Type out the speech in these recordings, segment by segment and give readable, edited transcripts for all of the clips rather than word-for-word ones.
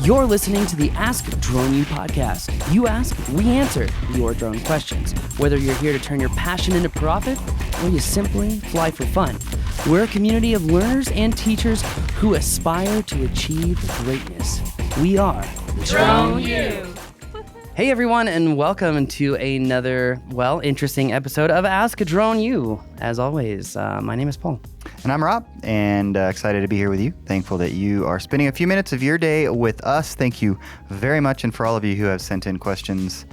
You're listening to the Ask Drone U podcast. You ask, we answer your drone questions. Whether you're here to turn your passion into profit or you simply fly for fun, we're a community of learners and teachers who aspire to achieve greatness. We are Drone U. Hey everyone, and welcome to another, interesting episode of Ask Drone U. As always, my name is Paul. And I'm Rob, and excited to be here with you. Thankful that you are spending a few minutes of your day with us. Thank you very much, and for all of you who have sent in questions,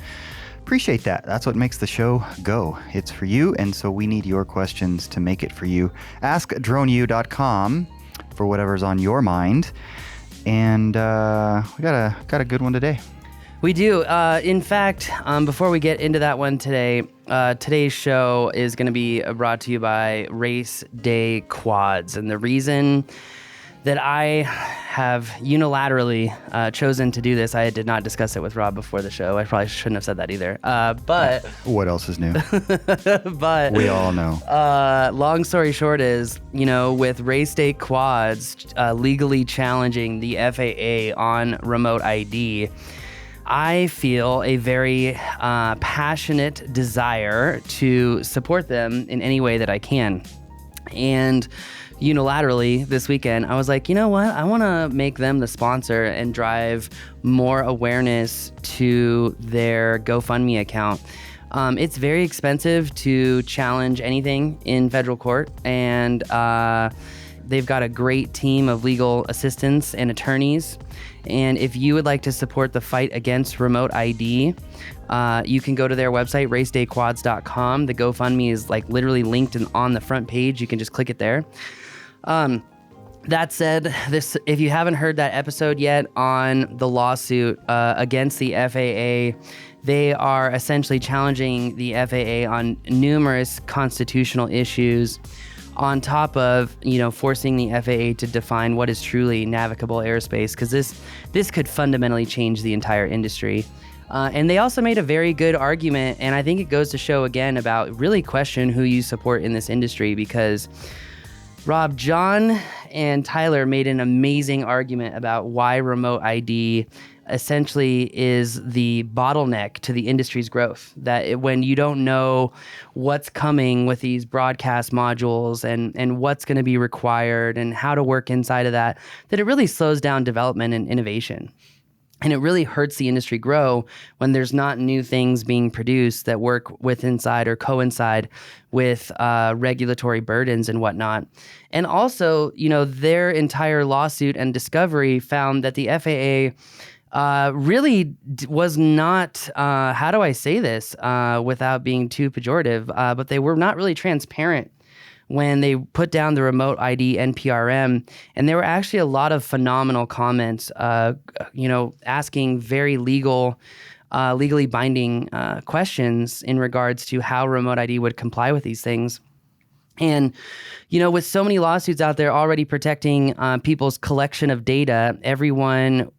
appreciate that. That's what makes the show go. It's for you, and so we need your questions to make it for you. AskDroneU.com for whatever's on your mind, and we got a good one today. We do. In fact, before we get into that one today, today's show is going to be brought to you by Raceday Quads. And the reason that I have unilaterally chosen to do this, I did not discuss it with Rob before the show. I probably shouldn't have said that either. But what else is new? But we all know. Long story short is, with Raceday Quads legally challenging the FAA on remote ID, I feel a very passionate desire to support them in any way that I can. And unilaterally this weekend, I was like, you know what? I want to make them the sponsor and drive more awareness to their GoFundMe account. It's very expensive to challenge anything in federal court, and they've got a great team of legal assistants and attorneys. And if you would like to support the fight against remote ID, you can go to their website, racedayquads.com. The GoFundMe is literally linked on the front page. You can just click it there. That said, if you haven't heard that episode yet on the lawsuit against the FAA, they are essentially challenging the FAA on numerous constitutional issues, on top of, forcing the FAA to define what is truly navigable airspace, because this could fundamentally change the entire industry. And they also made a very good argument, and I think it goes to show again about really question who you support in this industry, because Rob, John, and Tyler made an amazing argument about why remote ID essentially is the bottleneck to the industry's growth. That when you don't know what's coming with these broadcast modules and what's going to be required and how to work inside of that it really slows down development and innovation. And it really hurts the industry grow when there's not new things being produced that work with inside or coincide with regulatory burdens and whatnot. And also, their entire lawsuit and discovery found that the FAA really was not, how do I say this without being too pejorative, but they were not really transparent when they put down the remote ID NPRM. And there were actually a lot of phenomenal comments, asking very legally binding questions in regards to how remote ID would comply with these things. And, with so many lawsuits out there already protecting people's collection of data, everyone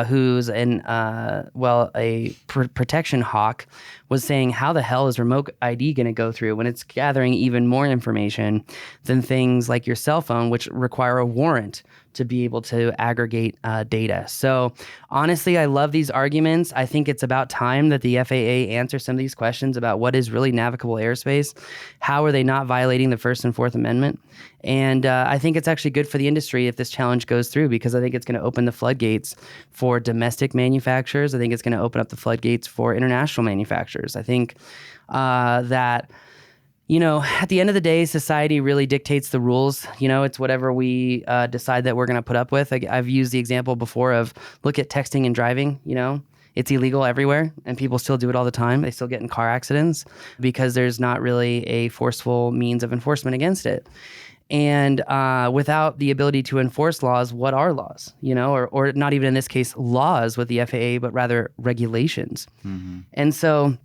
who's a protection hawk was saying, how the hell is remote ID going to go through when it's gathering even more information than things like your cell phone, which require a warrant to be able to aggregate data. So honestly, I love these arguments. I think it's about time that the FAA answer some of these questions about what is really navigable airspace. How are they not violating the First and Fourth Amendment? And I think it's actually good for the industry if this challenge goes through, because I think it's going to open the floodgates for domestic manufacturers. I think it's going to open up the floodgates for international manufacturers. I think that at the end of the day, society really dictates the rules. It's whatever we decide that we're going to put up with. I've used the example before of look at texting and driving. It's illegal everywhere, and people still do it all the time. They still get in car accidents because there's not really a forceful means of enforcement against it. And without the ability to enforce laws, what are laws? Or not even in this case laws with the FAA, but rather regulations. Mm-hmm. And so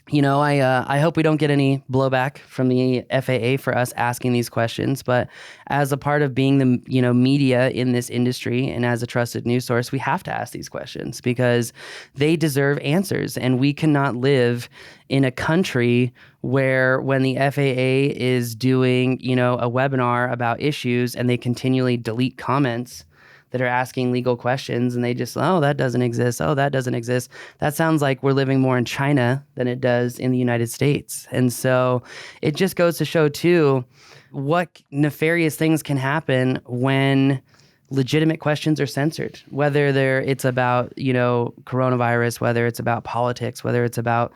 I hope we don't get any blowback from the FAA for us asking these questions, but as a part of being the, media in this industry and as a trusted news source, we have to ask these questions because they deserve answers. And we cannot live in a country where when the FAA is doing, a webinar about issues and they continually delete comments that are asking legal questions, and they just, oh, that doesn't exist. Oh, that doesn't exist. That sounds like we're living more in China than it does in the United States. And so it just goes to show too, what nefarious things can happen when legitimate questions are censored, whether it's about, coronavirus, whether it's about politics, whether it's about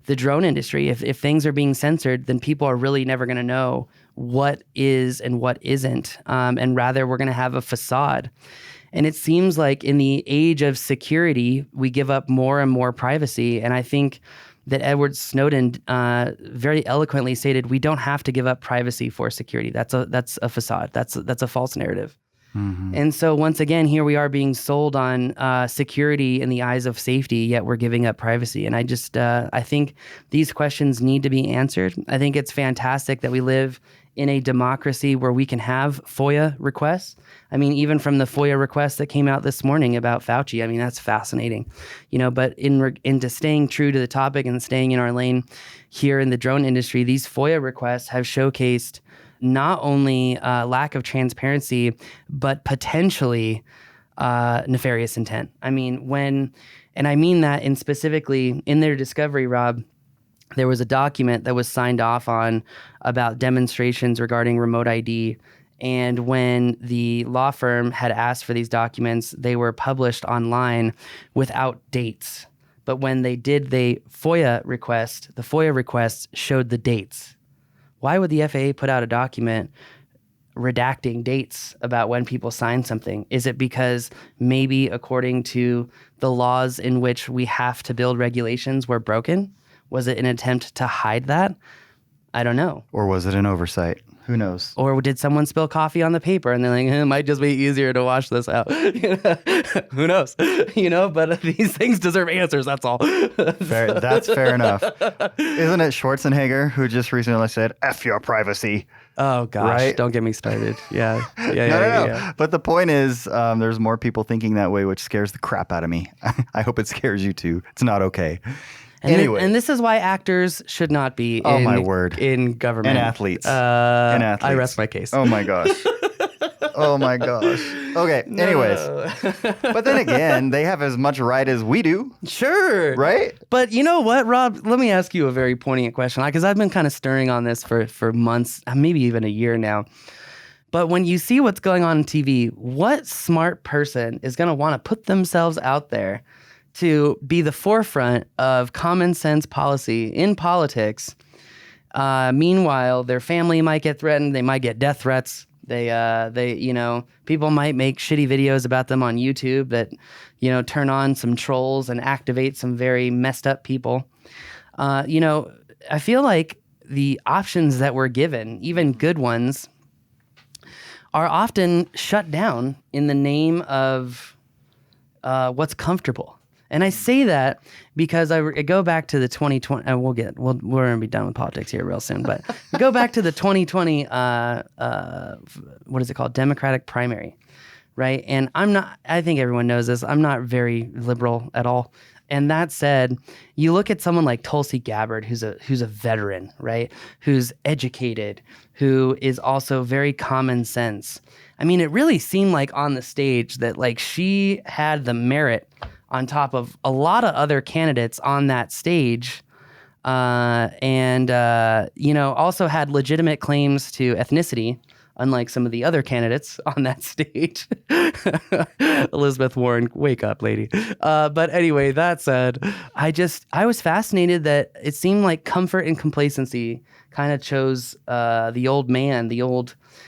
the drone industry. If things are being censored, then people are really never going to know what is and what isn't. And rather, we're going to have a facade. And it seems like in the age of security, we give up more and more privacy. And I think that Edward Snowden very eloquently stated, we don't have to give up privacy for security. That's a facade. That's a false narrative. Mm-hmm. And so once again, here we are being sold on security in the eyes of safety, yet we're giving up privacy. And I think these questions need to be answered. I think it's fantastic that we live in a democracy where we can have FOIA requests. I mean, even from the FOIA request that came out this morning about Fauci, I mean, that's fascinating, but into staying true to the topic and staying in our lane here in the drone industry, these FOIA requests have showcased not only lack of transparency, but potentially nefarious intent. I mean, and I mean that in specifically in their discovery, Rob, there was a document that was signed off on about demonstrations regarding remote ID. And when the law firm had asked for these documents, they were published online without dates. But when they did the FOIA request showed the dates. Why would the FAA put out a document redacting dates about when people sign something? Is it because maybe according to the laws in which we have to build regulations were broken? Was it an attempt to hide that? I don't know. Or was it an oversight? Who knows? Or did someone spill coffee on the paper and they're like, it might just be easier to wash this out? Who knows? But these things deserve answers, that's all. That's fair enough. Isn't it Schwarzenegger who just recently said, F your privacy? Oh, gosh. Right? Don't get me started. Yeah. No. But the point is, there's more people thinking that way, which scares the crap out of me. I hope it scares you too. It's not okay. Anyway. And this is why actors should not be in government. And athletes. I rest my case. Oh my gosh. Okay, anyways. But then again, they have as much right as we do. Sure. Right? But you know what, Rob? Let me ask you a very poignant question, because I've been kind of stirring on this for months, maybe even a year now. But when you see what's going on TV, what smart person is going to want to put themselves out there to be the forefront of common sense policy in politics? Meanwhile, their family might get threatened. They might get death threats. People might make shitty videos about them on YouTube that, turn on some trolls and activate some very messed up people. I feel like the options that we're given, even good ones, are often shut down in the name of what's comfortable. And I say that because I go back to the 2020, and we're going to be done with politics here real soon, but go back to the 2020, what is it called? Democratic primary, right? And I think everyone knows this, I'm not very liberal at all. And that said, you look at someone like Tulsi Gabbard, who's a veteran, right? Who's educated, who is also very common sense. I mean, it really seemed like on the stage that like she had the merit on top of a lot of other candidates on that stage, and also had legitimate claims to ethnicity, unlike some of the other candidates on that stage. Elizabeth Warren, wake up, lady. But anyway, that said, I was fascinated that it seemed like comfort and complacency kind of chose the old man,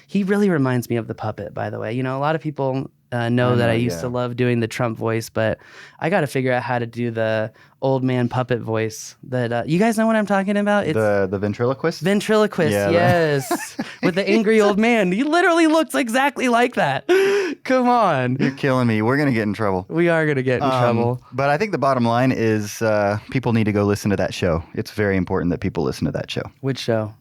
he really reminds me of the puppet, by the way. A lot of people know that I used to love doing the Trump voice, but I got to figure out how to do the old man puppet voice. That you guys know what I'm talking about? It's the ventriloquist? Ventriloquist, yes. With the angry old man. He literally looks exactly like that. Come on. You're killing me. We're going to get in trouble. We are going to get in trouble. But I think the bottom line is people need to go listen to that show. It's very important that people listen to that show. Which show?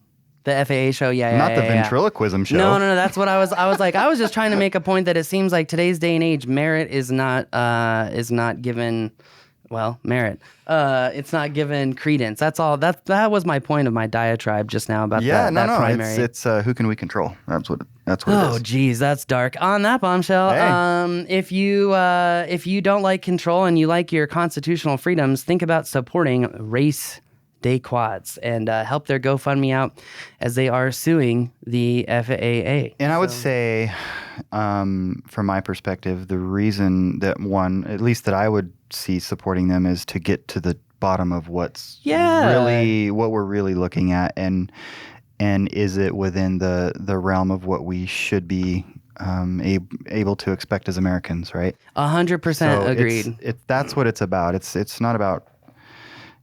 The FAA show, yeah. Not the ventriloquism show. No, that's what I was just trying to make a point that it seems like today's day and age, merit is not given well, merit. It's not given credence. That's all. That was my point of my diatribe just now about that primary. It's who can we control? That's what it is. Oh, geez, that's dark. On that bombshell, Hey. if you don't like control and you like your constitutional freedoms, think about supporting Raceday Quads and help their GoFundMe out as they are suing the FAA. And I would say, from my perspective, the reason that at least that I would see supporting them is to get to the bottom of what we're really looking at, and is it within the realm of what we should be able to expect as Americans, right? 100% agreed. That's what it's about. It's not about,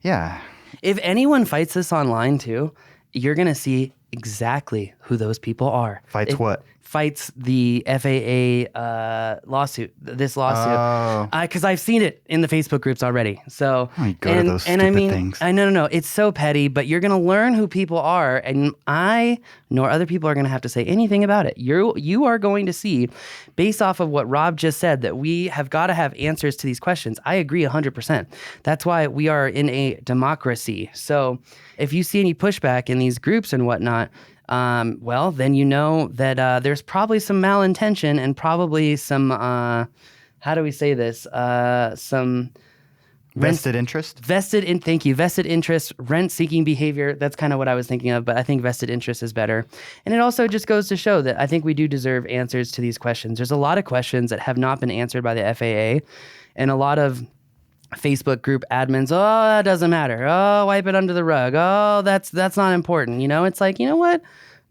yeah. If anyone fights this online too, you're gonna see exactly who those people are. What? Fights the FAA lawsuit. This lawsuit, because I've seen it in the Facebook groups already. So to those stupid things. No, it's so petty. But you're gonna learn who people are, and I nor other people are gonna have to say anything about it. You are going to see, based off of what Rob just said, that we have got to have answers to these questions. I agree 100%. That's why we are in a democracy. So if you see any pushback in these groups and whatnot, well, then you know that there's probably some malintention and probably some, how do we say this? Some vested interest? Thank you. Vested interest, rent-seeking behavior. That's kind of what I was thinking of, but I think vested interest is better. And it also just goes to show that I think we do deserve answers to these questions. There's a lot of questions that have not been answered by the FAA, and a lot of Facebook group admins, oh, that doesn't matter. Oh, wipe it under the rug. Oh, that's not important. It's like, you know what?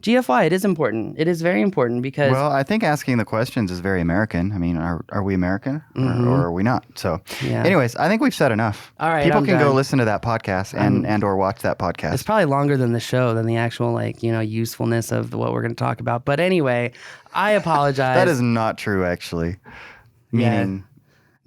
GFY, it is important. It is very important because... Well, I think asking the questions is very American. I mean, are we American or are we not? So anyways, I think we've said enough. All right, people can go listen to that podcast and or watch that podcast. It's probably longer than the show, than the actual usefulness of what we're going to talk about. But anyway, I apologize. That is not true, actually.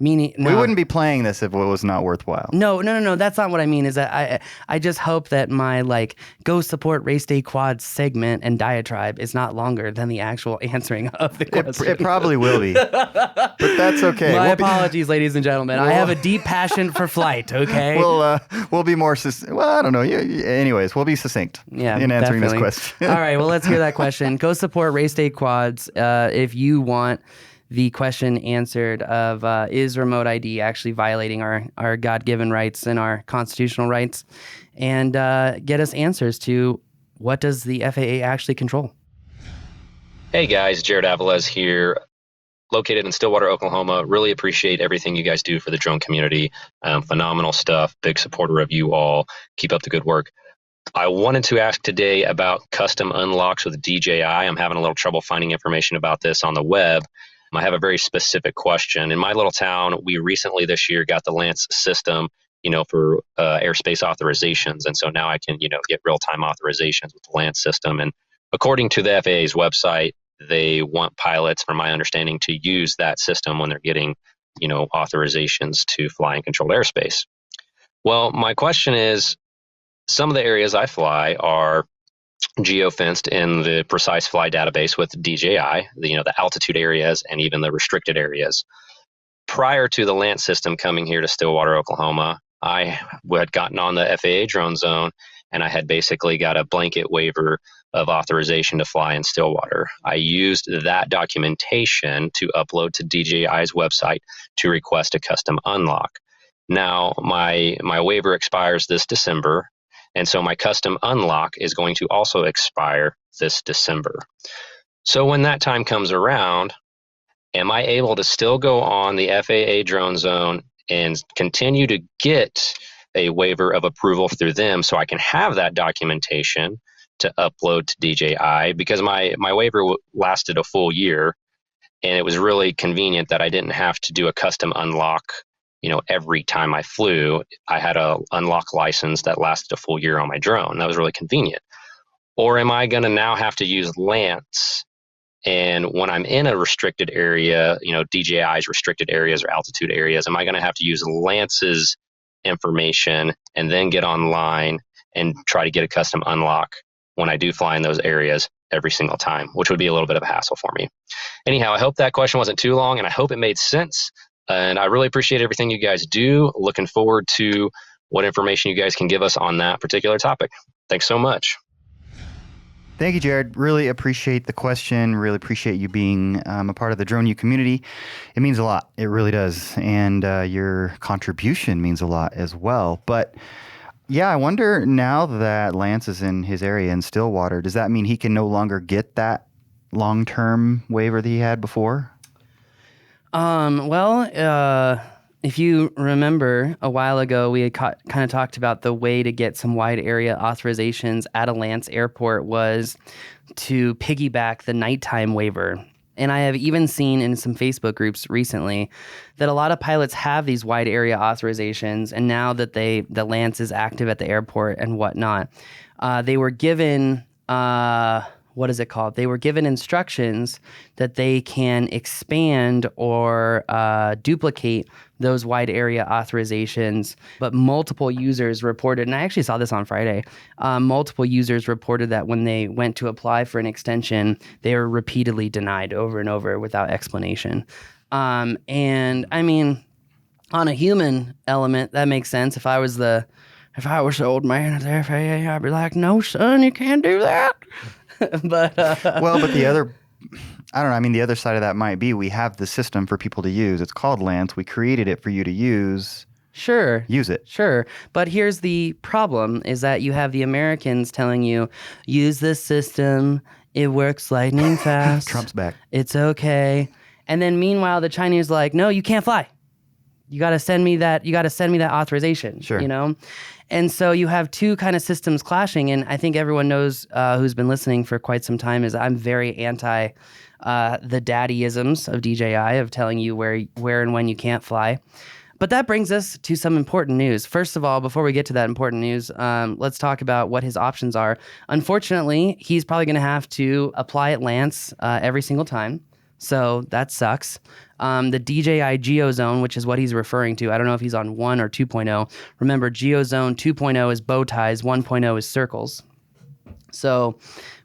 Meaning, no. We wouldn't be playing this if it was not worthwhile. No. That's not what I mean. Is that I just hope that my go support Raceday Quads segment and diatribe is not longer than the actual answering of the question. It probably will be, but that's okay. My apologies, ladies and gentlemen. I have a deep passion for flight. Okay. We'll be more. I don't know. Anyways, we'll be succinct. Yeah, in answering definitely. this question. All right. Well, let's hear that question. Go support Raceday Quads if you want the question answered of is remote ID actually violating our God-given rights and our constitutional rights, and get us answers to what does the FAA actually control. Hey guys, Jared Avalez here, located in Stillwater, Oklahoma. Really appreciate everything you guys do for the drone community. Phenomenal stuff. Big supporter of you all. Keep up the good work. I wanted to ask today about custom unlocks with DJI. I'm having a little trouble finding information about this on the web. I have a very specific question. In my little town, we recently this year got the LAANC system, for airspace authorizations. And so now I can, get real-time authorizations with the LAANC system. And according to the FAA's website, they want pilots, from my understanding, to use that system when they're getting, authorizations to fly in controlled airspace. Well, my question is, some of the areas I fly are geofenced in the precise fly database with DJI, the altitude areas and even the restricted areas. Prior to the LAANC system coming here to Stillwater, Oklahoma, I had gotten on the FAA drone zone and I had basically got a blanket waiver of authorization to fly in Stillwater. I used that documentation to upload to DJI's website to request a custom unlock. Now, my waiver expires this December, and so my custom unlock is going to also expire this December. So when that time comes around, am I able to still go on the FAA drone zone and continue to get a waiver of approval through them so I can have that documentation to upload to DJI? Because my waiver lasted a full year, and it was really convenient that I didn't have to do a custom unlock every time I flew. I had a unlock license that lasted a full year on my drone. That was really convenient. Or am I going to now have to use LAANC? And when I'm in a restricted area, DJI's restricted areas or altitude areas, am I going to have to use LAANC's information and then get online and try to get a custom unlock when I do fly in those areas every single time, which would be a little bit of a hassle for me. Anyhow, I hope that question wasn't too long, and I hope it made sense. And I really appreciate everything you guys do. Looking forward to what information you guys can give us on that particular topic. Thanks so much. Thank you, Jared. Really appreciate the question. Really appreciate you being a part of the Drone U community. It means a lot. It really does. And your contribution means a lot as well. But yeah, I wonder now that Lance is in his area in Stillwater, does that mean he can no longer get that long-term waiver that he had before? If you remember a while ago, we had kind of talked about the way to get some wide area authorizations at a LAANC airport was to piggyback the nighttime waiver. And I have even seen in some Facebook groups recently that a lot of pilots have these wide area authorizations, and now that the LAANC is active at the airport and whatnot, they were given what is it called? They were given instructions that they can expand or duplicate those wide area authorizations, but multiple users reported, and I actually saw this on Friday, multiple users reported that when they went to apply for an extension, they were repeatedly denied over and over without explanation. And I mean, on a human element, that makes sense. If I was the old man at the FAA, I'd be like, no, son, you can't do that. But but the other, I don't know. I mean, the other side of that might be we have the system for people to use. It's called LAANC. We created it for you to use. Sure. Use it. Sure. But here's the problem is that you have the Americans telling you, use this system. It works lightning fast. Trump's back. It's okay. And then meanwhile, the Chinese are like, no, you can't fly. You got to send me that. You got to send me that authorization. Sure. You know? And so you have two kind of systems clashing. And I think everyone knows who's been listening for quite some time is I'm very anti the daddyisms of DJI of telling you where and when you can't fly. But that brings us to some important news. First of all, before we get to that important news, let's talk about what his options are. Unfortunately, he's probably going to have to apply at LAANC every single time. So that sucks. The DJI GeoZone, which is what he's referring to, I don't know if he's on 1 or 2.0. Remember, GeoZone 2.0 is bow ties, 1.0 is circles. So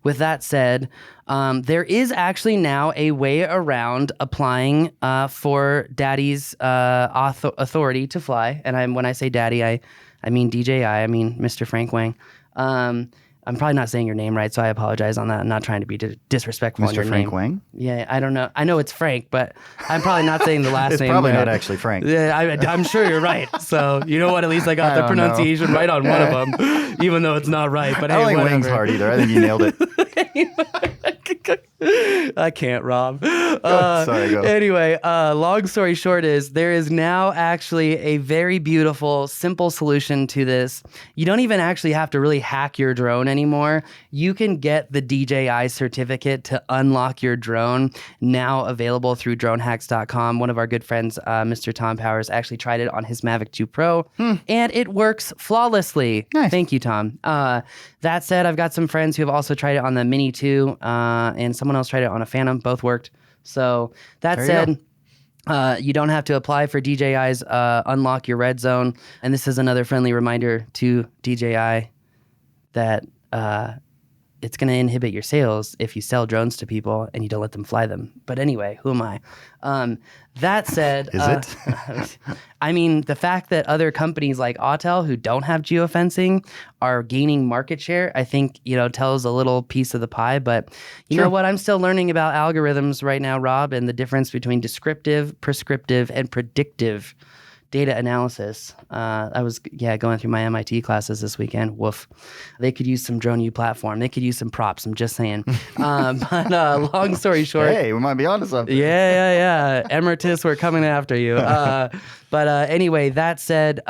with that said, there is actually now a way around applying for Daddy's authority to fly. And when I say Daddy, I mean DJI, I mean Mr. Frank Wang. I'm probably not saying your name right, so I apologize on that. I'm not trying to be disrespectful on your Mr. Frank name. Wang? Yeah, I don't know. I know it's Frank, but I'm probably not saying the last It's name. probably not actually Frank. Yeah, I'm sure you're right. So you know what? At least I got the pronunciation right on one of them, even though it's not right. But I hey, don't think whatever. Wang's hard either. I think you nailed it. I can't, Rob. Sorry, go. Anyway, long story short is there is now actually a very beautiful, simple solution to this. You don't even actually have to really hack your drone anymore. You can get the DJI certificate to unlock your drone, now available through dronehacks.com. One of our good friends, Mr. Tom Powers, actually tried it on his Mavic 2 Pro, and it works flawlessly. Nice. Thank you, Tom. That said, I've got some friends who have also tried it on the Mini 2, and someone else tried it on a Phantom. Both worked. So that said, you don't have to apply for DJI's Unlock Your Red Zone. And this is another friendly reminder to DJI that it's going to inhibit your sales if you sell drones to people and you don't let them fly them. But anyway, who am I? That said, Is it? I mean, the fact that other companies like Autel who don't have geofencing are gaining market share, I think, tells a little piece of the pie. But you know what? I'm still learning about algorithms right now, Rob, and the difference between descriptive, prescriptive, and predictive data analysis. I was going through my MIT classes this weekend. Woof. They could use some Drone U platform. They could use some props. I'm just saying. But long story short. Hey, we might be onto something. Yeah. Emeritus, we're coming after you. But anyway, that said,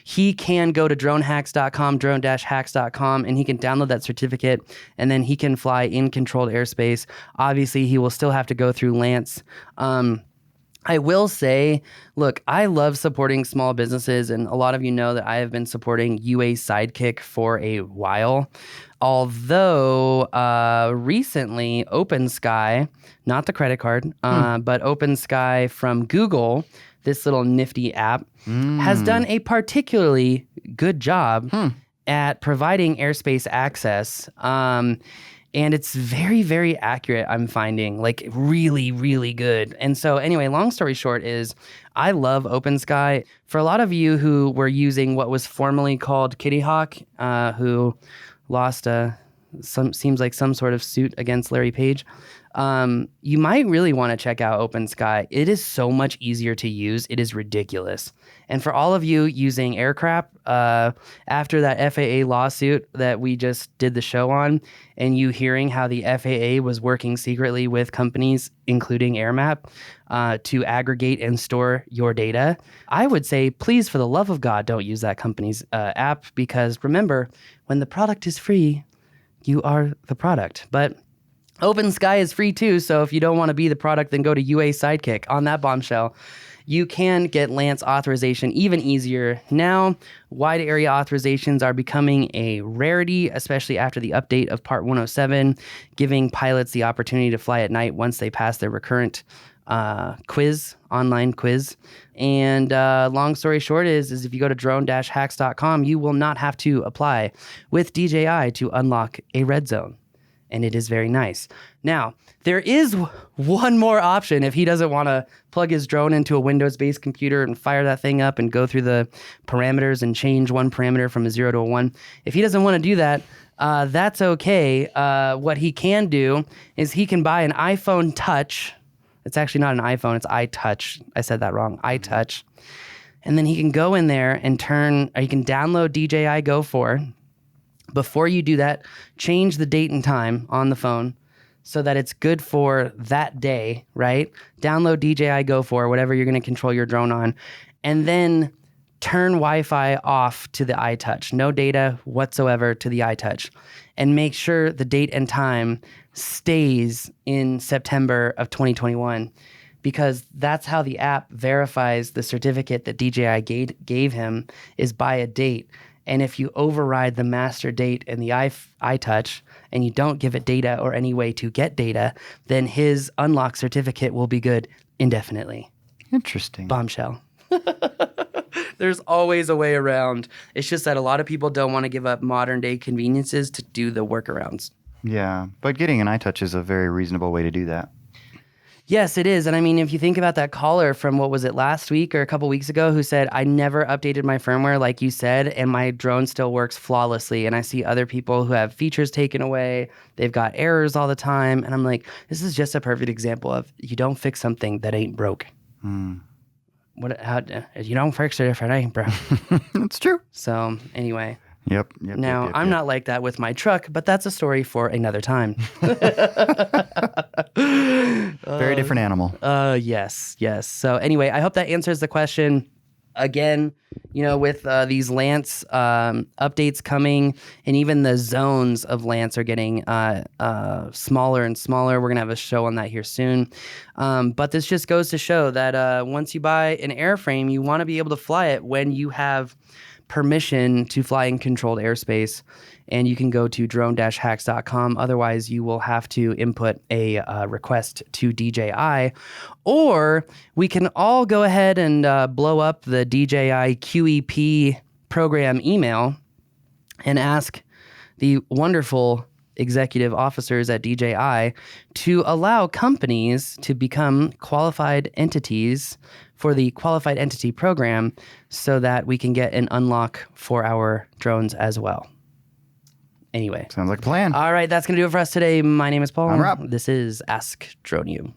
he can go to dronehacks.com, drone-hacks.com, and he can download that certificate, and then he can fly in controlled airspace. Obviously, he will still have to go through LAANC. I will say, look, I love supporting small businesses, and a lot of you know that I have been supporting UA Sidekick for a while. Although recently, OpenSky, not the credit card, but OpenSky from Google, this little nifty app, has done a particularly good job at providing airspace access. And it's very, very accurate, I'm finding, like really, really good. And so anyway, long story short is I love OpenSky. For a lot of you who were using what was formerly called Kitty Hawk, who lost seems like some sort of suit against Larry Page, you might really want to check out OpenSky. It is so much easier to use. It is ridiculous. And for all of you using Aircrap, after that FAA lawsuit that we just did the show on, and you hearing how the FAA was working secretly with companies, including AirMap, to aggregate and store your data, I would say, please, for the love of God, don't use that company's app, because remember, when the product is free, you are the product. But OpenSky is free too, so if you don't want to be the product, then go to UA Sidekick. On that bombshell, you can get LAANC authorization even easier. Now, wide area authorizations are becoming a rarity, especially after the update of Part 107, giving pilots the opportunity to fly at night once they pass their recurrent online quiz. And long story short is if you go to drone-hacks.com, you will not have to apply with DJI to unlock a red zone. And it is very nice. Now, there is one more option if he doesn't want to plug his drone into a Windows-based computer and fire that thing up and go through the parameters and change one parameter from a 0 to a 1. If he doesn't want to do that, that's okay. What he can do is he can buy an iPhone Touch. It's actually not an iPhone, it's iTouch. I said that wrong, iTouch. And then he can go in there and he can download DJI Go 4. Before you do that, change the date and time on the phone so that it's good for that day, right? Download DJI Go 4, whatever you're going to control your drone on, and then turn Wi-Fi off to the iTouch. No data whatsoever to the iTouch. And make sure the date and time stays in September of 2021, because that's how the app verifies the certificate that DJI gave him is by a date. And if you override the master date in the iTouch and you don't give it data or any way to get data, then his unlock certificate will be good indefinitely. Interesting. Bombshell. There's always a way around. It's just that a lot of people don't want to give up modern day conveniences to do the workarounds. Yeah, but getting an iTouch is a very reasonable way to do that. Yes, it is. And I mean, if you think about that caller from, what was it, last week or a couple weeks ago, who said, I never updated my firmware like you said, and my drone still works flawlessly. And I see other people who have features taken away. They've got errors all the time. And I'm like, this is just a perfect example of you don't fix something that ain't broke. How you don't fix it if it ain't broke. That's true. So anyway. Yep. Now, I'm not like that with my truck, but that's a story for another time. Very different animal. Yes. So anyway, I hope that answers the question. Again, with these LAANC updates coming, and even the zones of LAANC are getting smaller and smaller. We're going to have a show on that here soon. But this just goes to show that once you buy an airframe, you want to be able to fly it when you have permission to fly in controlled airspace, and you can go to drone-hacks.com. Otherwise, you will have to input a request to DJI, or we can all go ahead and blow up the DJI QEP program email and ask the wonderful executive officers at DJI to allow companies to become qualified entities for the qualified entity program so that we can get an unlock for our drones as well. Anyway. Sounds like a plan. All right, that's going to do it for us today. My name is Paul. I'm Rob. This is Ask Drone You.